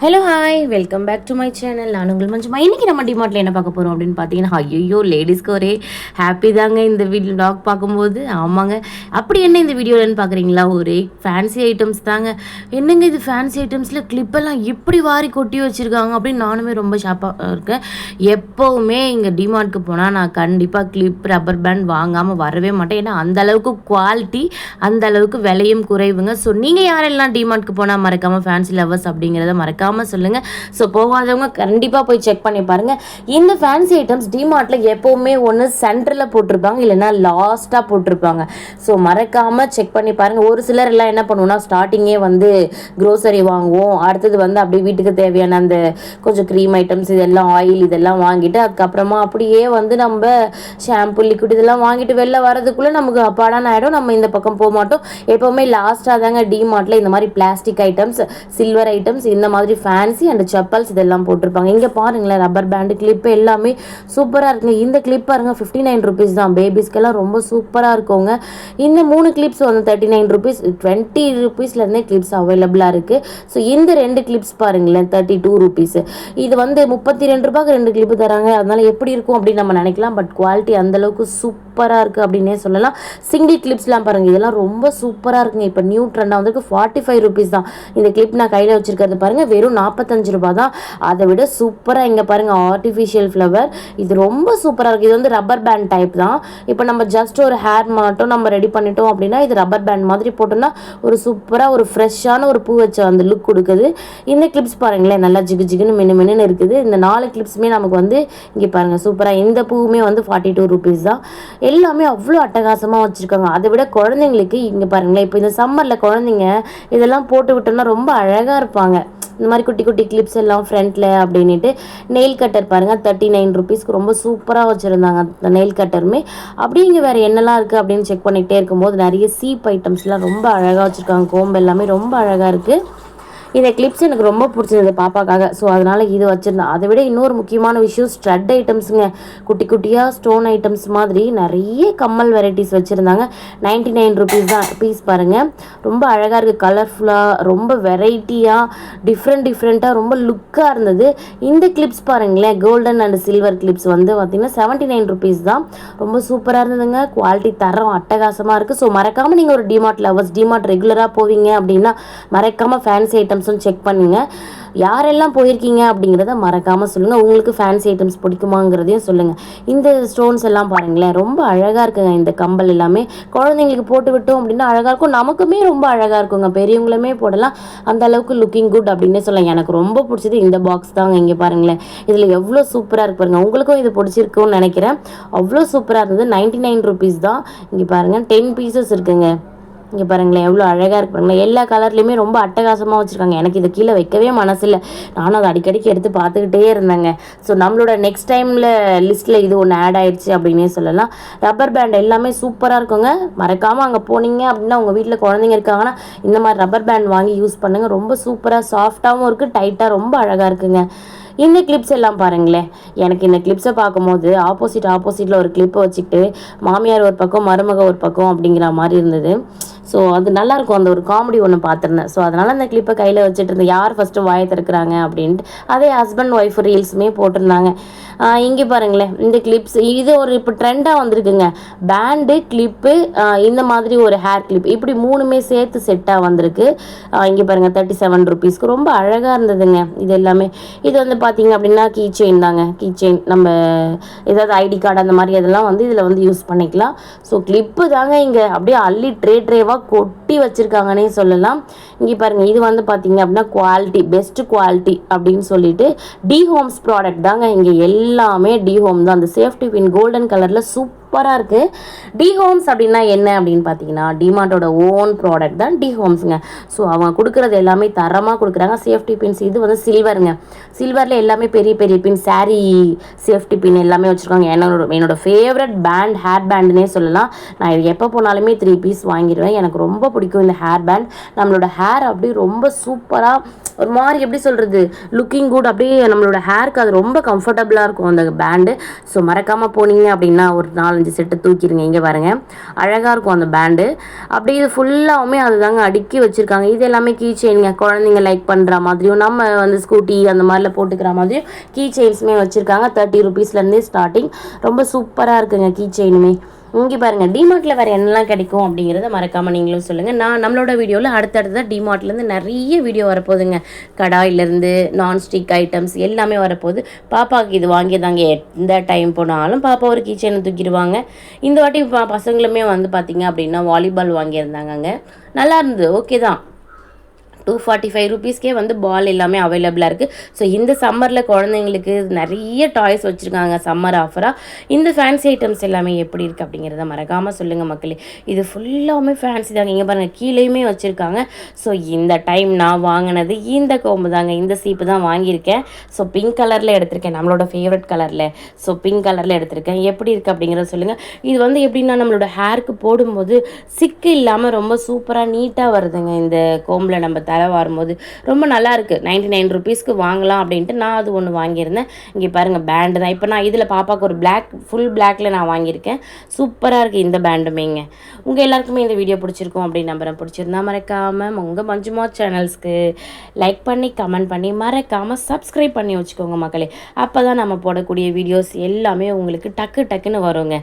Hello hi welcome back to my channel. நான் உங்கள் மஞ்சுமா. இன்றைக்கி நம்ம டிமார்ட்டில் என்ன பார்க்க போகிறோம் அப்படின்னு பார்த்தீங்கன்னா, ஐயோ லேடிஸ்க்கு ஒரே ஹாப்பி தாங்க இந்த வ்ளாக் பார்க்கும்போது. ஆமாங்க, அப்படி என்ன இந்த வீடியோலன்னு பார்க்குறீங்களா, ஒரே ஃபேன்சி ஐட்டம்ஸ் தாங்க. என்னங்க இது ஃபேன்சி ஐட்டம்ஸில் கிளிப்பெல்லாம் இப்படி வாரி கொட்டி வச்சுருக்காங்க அப்படின்னு நானுமே ரொம்ப ஷாப்பாக இருக்கேன். எப்போவுமே இங்கே டிமார்ட்க்கு போனால் நான் கண்டிப்பாக கிளிப் ரப்பர் பேண்ட் வாங்காமல் வரவே மாட்டேன். ஏன்னா அந்தளவுக்கு குவாலிட்டி, அந்த அளவுக்கு விலையும் குறைவுங்க. ஸோ நீங்கள் யாரெல்லாம் டிமார்ட்க்கு போனால் மறக்காமல் ஃபேன்சி லவர்ஸ் அப்படிங்கிறத மறக்காமல் சொல்லுங்க. ஸோ போகாதவங்க கண்டிப்பாக போய் செக் பண்ணி பாருங்க. இந்த ஃபேன்சி ஐட்டம்ஸ் டிமார்ட்டில் எப்போவுமே ஒன்று சென்டரில் போட்டிருப்பாங்க, இல்லைன்னா லாஸ்ட்டாக போட்டிருப்பாங்க. ஸோ மறக்காமல் செக் பண்ணி பாருங்கள். ஒரு சிலர் எல்லாம் என்ன பண்ணுவோம்னா, ஸ்டார்டிங்கே வந்து க்ரோசரி வாங்குவோம், அடுத்தது வந்து அப்படியே வீட்டுக்கு தேவையான அந்த கொஞ்சம் க்ரீம் ஐட்டம்ஸ் இதெல்லாம், ஆயில் இதெல்லாம் வாங்கிட்டு அதுக்கப்புறமா அப்படியே வந்து நம்ம ஷாம்பு லிக்விட் இதெல்லாம் வாங்கிட்டு வெளில வரதுக்குள்ளே நமக்கு அப்பாடான ஆகிடும். நம்ம இந்த பக்கம் போக மாட்டோம். எப்போவுமே லாஸ்ட்டாக தாங்க டிமார்ட்டில் இந்த மாதிரி பிளாஸ்டிக் ஐட்டம்ஸ், சில்வர் ஐட்டம்ஸ், இந்த மாதிரி ஃபேன்சி அண்ட் செப்பல்ஸ் இதெல்லாம் போட்டிருப்பாங்க. இங்கே பாருங்களேன், ரப்பர் பேண்டு கிளிப்பு எல்லாமே சூப்பராக இருக்குங்க. இந்த கிளிப் பாருங்க 59 ருபீஸ் தான். பேபிஸ்க்கெல்லாம் ரொம்ப சூப்பராக இருக்குங்க. இந்த 3 கிளிப்ஸ் வந்து 39 ருபீஸ், 20 ருபீஸ்லேருந்தே கிளிப்ஸ் அவைலபிளாக இருக்குது. ஸோ இந்த 2 கிளிப்ஸ் பாருங்களேன் 32 ருபீஸ். இது வந்து 32 ரூபாய்க்கு 2 கிளிப்பு தராங்க. அதனால எப்படி இருக்கும் அப்படின்னு நம்ம நினைக்கலாம். பட் குவாலிட்டி அந்தளவுக்கு சூப்பராக இருக்குது அப்படின்னே சொல்லலாம். சிங்கிள் கிளிப்ஸ்லாம் பாருங்கள், இதெல்லாம் ரொம்ப சூப்பராக இருக்குங்க. இப்போ நியூ ட்ரெண்டாக வந்துருக்கு. 45 ருபீஸ் தான். இந்த கிளிப் நான் கையில் வச்சுருக்கிறது பாருங்கள், வெறும் 45 ரூபா தான். அதை விட சூப்பராக இங்கே பாருங்கள், ஆர்டிஃபிஷியல் ஃப்ளவர். இது ரொம்ப சூப்பராக இருக்குது. இது வந்து ரப்பர் பேண்ட் டைப் தான். இப்போ நம்ம ஜஸ்ட் ஒரு ஹேர் மட்டும் நம்ம ரெடி பண்ணிட்டோம் அப்படின்னா இது ரப்பர் பேண்ட் மாதிரி போட்டோம்னா ஒரு சூப்பராக ஒரு ஃப்ரெஷ்ஷான ஒரு பூ வச்ச அந்த லுக் கொடுக்குது. இந்த கிளிப்ஸ் பாருங்களேன், நல்லா ஜிகு ஜிகுன்னு மின்னு இருக்குது. இந்த 4 கிளிப்ஸுமே நமக்கு வந்து இங்கே பாருங்கள் சூப்பராக. இந்த பூவுமே வந்து 42 ருபீஸ் தான். எல்லாமே அவ்வளோ அட்டகாசமாக வச்சுருக்காங்க. அதை விட குழந்தைங்களுக்கு இங்கே பாருங்களேன், இப்போ இந்த சம்மரில் குழந்தைங்க இதெல்லாம் போட்டு விட்டோம்னா ரொம்ப அழகாக இருப்பாங்க. இந்த மாதிரி குட்டி குட்டி கிளிப்ஸ் எல்லாம் ஃப்ரண்ட்டில் அப்படின்ட்டு. நெயில் கட்டர் பாருங்கள் 39 ருபீஸ்க்கு ரொம்ப சூப்பராக வச்சுருந்தாங்க அந்த நெயில் கட்டருமே. அப்படியே இங்கே வேறு என்னெல்லாம் இருக்குது அப்படின்னு செக் பண்ணிகிட்டே இருக்கும்போது நிறைய சீப் ஐட்டம்ஸ்லாம் ரொம்ப அழகாக வச்சுருக்காங்க. கோம்பு எல்லாமே ரொம்ப அழகாக இருக்குது. இந்த கிளிப்ஸ் எனக்கு ரொம்ப பிடிச்சிருந்தது பாப்பாக்காக. ஸோ அதனால் இது வச்சுருந்தேன். அதை விட இன்னொரு முக்கியமான விஷயம் ஸ்ட்ரட் ஐட்டம்ஸுங்க. குட்டி குட்டியாக ஸ்டோன் ஐட்டம்ஸ் மாதிரி நிறைய கம்மல் வெரைட்டிஸ் வச்சுருந்தாங்க. 99 ருபீஸ் தான் பீஸ் பாருங்கள். ரொம்ப அழகாக இருக்குது, கலர்ஃபுல்லாக, ரொம்ப வெரைட்டியாக, டிஃப்ரெண்ட்டாக ரொம்ப லுக்காக இருந்தது. இந்த கிளிப்ஸ் பாருங்களேன், கோல்டன் அண்ட் சில்வர் கிளிப்ஸ் வந்து பார்த்திங்கன்னா 79 ருபீஸ் தான். ரொம்ப சூப்பராக இருந்ததுங்க. குவாலிட்டி தரம் அட்டகாசமாக இருக்குது. ஸோ மறக்காமல் நீங்கள் ஒரு டிமார்ட் லவர்ஸ், டிமார்ட் ரெகுலராக போவீங்க அப்படின்னா மறக்காமல் ஃபேன்சி ஐட்டம்ஸும் செக் பண்ணுங்க. யாரெல்லாம் போயிருக்கீங்க அப்படிங்கிறத மறக்காமல் சொல்லுங்கள். உங்களுக்கு ஃபேன்சி ஐட்டம்ஸ் பிடிக்குமாங்கிறதையும் சொல்லுங்கள். இந்த ஸ்டோன்ஸ் எல்லாம் பாருங்களேன், ரொம்ப அழகாக இருக்குங்க. இந்த கம்பல் எல்லாமே குழந்தைங்களுக்கு போட்டு விட்டோம் அப்படின்னா அழகாக இருக்கும். நமக்குமே ரொம்ப அழகாக இருக்குங்க. பெரியவங்களுமே போடலாம். அந்த அளவுக்கு லுக்கிங் குட் அப்படின்னே சொல்லலாம். எனக்கு ரொம்ப பிடிச்சது இந்த பாக்ஸ் தாங்க. இங்கே பாருங்களேன், இதில் எவ்வளோ சூப்பராக இருக்கு பாருங்கள். உங்களுக்கும் இது பிடிச்சிருக்குன்னு நினைக்கிறேன். அவ்வளோ சூப்பராக இருந்தது. 99 ருபீஸ் தான். இங்கே பாருங்கள் 10 பீசஸ் இருக்குங்க. இங்கே பாருங்களேன் எவ்வளோ அழகாக இருக்கு பாருங்களேன். எல்லா கலர்லேயுமே ரொம்ப அட்டகாசமாக வச்சுருக்காங்க. எனக்கு இதை கீழே வைக்கவே மனசில்லை. நானும் அதை அடிக்கடிக்கு எடுத்து பார்த்துக்கிட்டே இருந்தேங்க. ஸோ நம்மளோட நெக்ஸ்ட் டைமில் லிஸ்ட்டில் இது ஒன்று ஆட் ஆயிடுச்சு அப்படின்னே சொல்லலாம். ரப்பர் பேண்ட் எல்லாமே சூப்பராக இருக்குங்க. மறக்காமல் அங்கே போனீங்க அப்படின்னா உங்கள் வீட்டில் குழந்தைங்க இருக்காங்கன்னா இந்த மாதிரி ரப்பர் பேண்ட் வாங்கி யூஸ் பண்ணுங்கள். ரொம்ப சூப்பராக சாஃப்டாகவும் இருக்குது, டைட்டாக ரொம்ப அழகாக இருக்குங்க. இந்த கிளிப்ஸ் எல்லாம் பாருங்களேன். எனக்கு இந்த கிளிப்ஸை பார்க்கும்போது ஆப்போசிட்டில் ஒரு கிளிப்பை வச்சுக்கிட்டு மாமியார் ஒரு பக்கம், மருமக ஒரு பக்கம் அப்படிங்கிற மாதிரி இருந்தது. ஸோ அது நல்லாயிருக்கும். அந்த ஒரு காமெடி ஒன்று பார்த்துருந்தேன். ஸோ அதனால் அந்த கிளிப்பை கையில் வச்சுட்டு இருந்தேன், யார் ஃபஸ்ட்டு வாயை திறக்கிறாங்க அப்படின்ட்டு. அதே ஹஸ்பண்ட் ஒய்ஃப் ரீல்ஸுமே போட்டிருந்தாங்க. இங்கே பாருங்களேன், இந்த கிளிப்ஸ் இது ஒரு இப்போ ட்ரெண்டாக வந்திருக்குங்க. பேண்டு, கிளிப்பு, இந்த மாதிரி ஒரு ஹேர் கிளிப், இப்படி 3மே சேர்த்து செட்டாக வந்திருக்கு. இங்கே பாருங்கள் 37 ருபீஸ்க்கு ரொம்ப அழகாக இருந்ததுங்க. இது எல்லாமே இது வந்து பார்த்திங்க அப்படின்னா கீ செயின் தாங்க. கீ செயின் நம்ம ஏதாவது ஐடி கார்டு அந்த மாதிரி அதெல்லாம் வந்து இதில் வந்து யூஸ் பண்ணிக்கலாம். ஸோ கிளிப்பு தாங்க இங்கே அப்படியே அள்ளி ட்ரேவாக கொட்டி வச்சுருக்காங்கன்னே சொல்லலாம். இங்கே பாருங்கள், இது வந்து பார்த்திங்க அப்படின்னா குவாலிட்டி, பெஸ்ட் குவாலிட்டி அப்படின்னு சொல்லிட்டு டி ஹோம்ஸ் ப்ராடக்ட் தாங்க. இங்கே எல்லாமே டி ஹோம் தான். அந்த சேஃப்டி பின் கோல்டன் கலரில் சூப்பராக இருக்குது. டி ஹோம்ஸ் அப்படின்னா என்ன அப்படின்னு பார்த்தீங்கன்னா டிமார்ட்டோட ஓன் ப்ராடக்ட் தான் டி ஹோம்ஸுங்க. ஸோ அவங்க கொடுக்குறது எல்லாமே தரமாக கொடுக்குறாங்க. சேஃப்டி பின்ஸ் இது வந்து சில்வருங்க. சில்வரில் எல்லாமே பெரிய பெரிய பின், சாரீ சேஃப்டி பின் எல்லாமே வச்சுருக்காங்க. என்னோட ஃபேவரட் பேண்ட், ஹேர் பேண்டுன்னே சொல்லலாம். நான் இது எப்போ போனாலுமே 3 பீஸ் வாங்கிடுவேன். எனக்கு ரொம்ப பிடிக்கும் இந்த ஹேர் பேண்ட். நம்மளோட ஹேர் அப்படி ரொம்ப சூப்பராக ஒரு மாதிரி எப்படி சொல்கிறது, லுக்கிங் குட், அப்படியே நம்மளோட ஹேருக்கு அது ரொம்ப கம்ஃபர்டபுளாக இருக்கும் அந்த பேண்டு. ஸோ மறக்காமல் போனீங்க அப்படின்னா ஒரு 4-5 செட்டு தூக்கிடுங்க. இங்கே பாருங்கள், அழகாக இருக்கும் அந்த பேண்டு. அப்படியே இது ஃபுல்லாகவுமே அது தாங்க அடுக்கி வச்சுருக்காங்க. இது எல்லாமே கீ செயினுங்க, குழந்தைங்க லைக் பண்ணுற மாதிரியும் நம்ம வந்து ஸ்கூட்டி அந்த மாதிரிலாம் போட்டுக்கிற மாதிரியும் கீ செயின்ஸுமே வச்சுருக்காங்க. 30 ருபீஸ்லேருந்தே ஸ்டார்டிங். ரொம்ப சூப்பராக இருக்குங்க கீ செயினுமே. இங்கே பாருங்கள், டிமார்ட்டில் வேறு என்னெல்லாம் கிடைக்கும் அப்படிங்கிறத மறக்காமல் நீங்களும் சொல்லுங்கள். நம்மளோட வீடியோவில் அடுத்தடுத்த டிமார்ட்லேருந்து நிறைய வீடியோ வரப்போகுதுங்க. கடாயிலேருந்து நான்ஸ்டிக் ஐட்டம்ஸ் எல்லாமே வரப்போகுது. பாப்பாவுக்கு இது வாங்கியதாங்க, எந்த டைம் போனாலும் பாப்பா ஒரு கிச்சனை தூக்கிடுவாங்க. இந்த வாட்டி பசங்களுமே வந்து பார்த்திங்க அப்படின்னா வாலிபால் வாங்கியிருந்தாங்க. அங்கே நல்லா இருந்தது, ஓகே தான். 245 ருபீஸ்க்கே வந்து பால் எல்லாமே அவைலபிளாக இருக்குது. ஸோ இந்த சம்மரில் குழந்தைங்களுக்கு நிறைய டாய்ஸ் வச்சுருக்காங்க சம்மர் ஆஃபராக. இந்த ஃபேன்சி ஐட்டம்ஸ் எல்லாமே எப்படி இருக்குது அப்படிங்கிறத மறக்காமல் சொல்லுங்கள் மக்களே. இது ஃபுல்லாகவுமே ஃபேன்சி தாங்க. இங்கே பாருங்கள், கீழேயுமே வச்சுருக்காங்க. ஸோ இந்த டைம் நான் வாங்கினது இந்த கோம்பு தாங்க, இந்த சீப்பு தான் வாங்கியிருக்கேன். ஸோ பிங்க் கலரில் எடுத்திருக்கேன், நம்மளோட ஃபேவரட் கலரில். ஸோ பிங்க் கலரில் எடுத்திருக்கேன். எப்படி இருக்குது அப்படிங்கிறத சொல்லுங்கள். இது வந்து எப்படின்னா நம்மளோட ஹேருக்கு போடும்போது சிக்கு இல்லாமல் ரொம்ப சூப்பராக நீட்டாக வருதுங்க. இந்த கோம்பில் நம்ம தலை வரும்போது ரொம்ப நல்லா இருக்குது. 99 ருபீஸ்க்கு வாங்கலாம் அப்படின்ட்டு நான் அது ஒன்று வாங்கியிருந்தேன். இங்கே பாருங்கள், பேண்டு தான். இப்போ நான் இதில் பாப்பாவுக்கு ஒரு ஃபுல் பிளாக்ல நான் வாங்கியிருக்கேன். சூப்பராக இருக்குது இந்த பேண்டுமேங்க. உங்கள் எல்லாருக்குமே இந்த வீடியோ பிடிச்சிருக்கும் அப்படின்னு நம்புறேன். பிடிச்சிருந்தா மறக்காமல் உங்கள் மஞ்சுமா சேனல்ஸ்க்கு லைக் பண்ணி கமெண்ட் பண்ணி மறக்காமல் சப்ஸ்கிரைப் பண்ணி வச்சுக்கோங்க மக்களே. அப்போ தான் நம்ம போடக்கூடிய வீடியோஸ் எல்லாமே உங்களுக்கு டக்குன்னு வருங்க.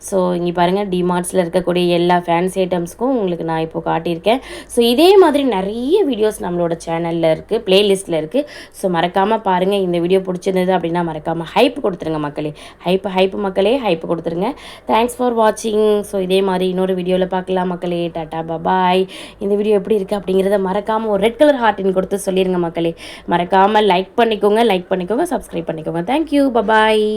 ஸோ இங்கே பாருங்கள், டிமார்ட்ஸில் இருக்கக்கூடிய எல்லா ஃபேன்சி ஐட்டம்ஸ்க்கும் உங்களுக்கு நான் இப்போ காட்டியிருக்கேன். ஸோ இதே மாதிரி நிறைய வீடியோஸ் நம்மளோட சேனலில் இருக்குது, ப்ளேலிஸ்ட்டில் இருக்குது. ஸோ மறக்காமல் பாருங்கள். இந்த வீடியோ பிடிச்சிருந்தது அப்படின்னா மறக்காமல் ஹைப் கொடுத்துருங்க மக்களே. ஹைப் மக்களே, ஹைப் கொடுத்துருங்க. தேங்க்ஸ் ஃபார் வாட்சிங். ஸோ இதே மாதிரி இன்னொரு வீடியோவில் பார்க்கலாம் மக்களே. டாட்டா பாய். இந்த வீடியோ எப்படி இருக்குது அப்படிங்கிறத மறக்காமல் ஒரு ரெட் கலர் ஹார்ட்டின் கொடுத்து சொல்லிடுங்க மக்களே. மறக்காமல் லைக் பண்ணிக்கோங்க, சப்ஸ்கிரைப் பண்ணிக்கோங்க. தேங்க்யூ, பாய்.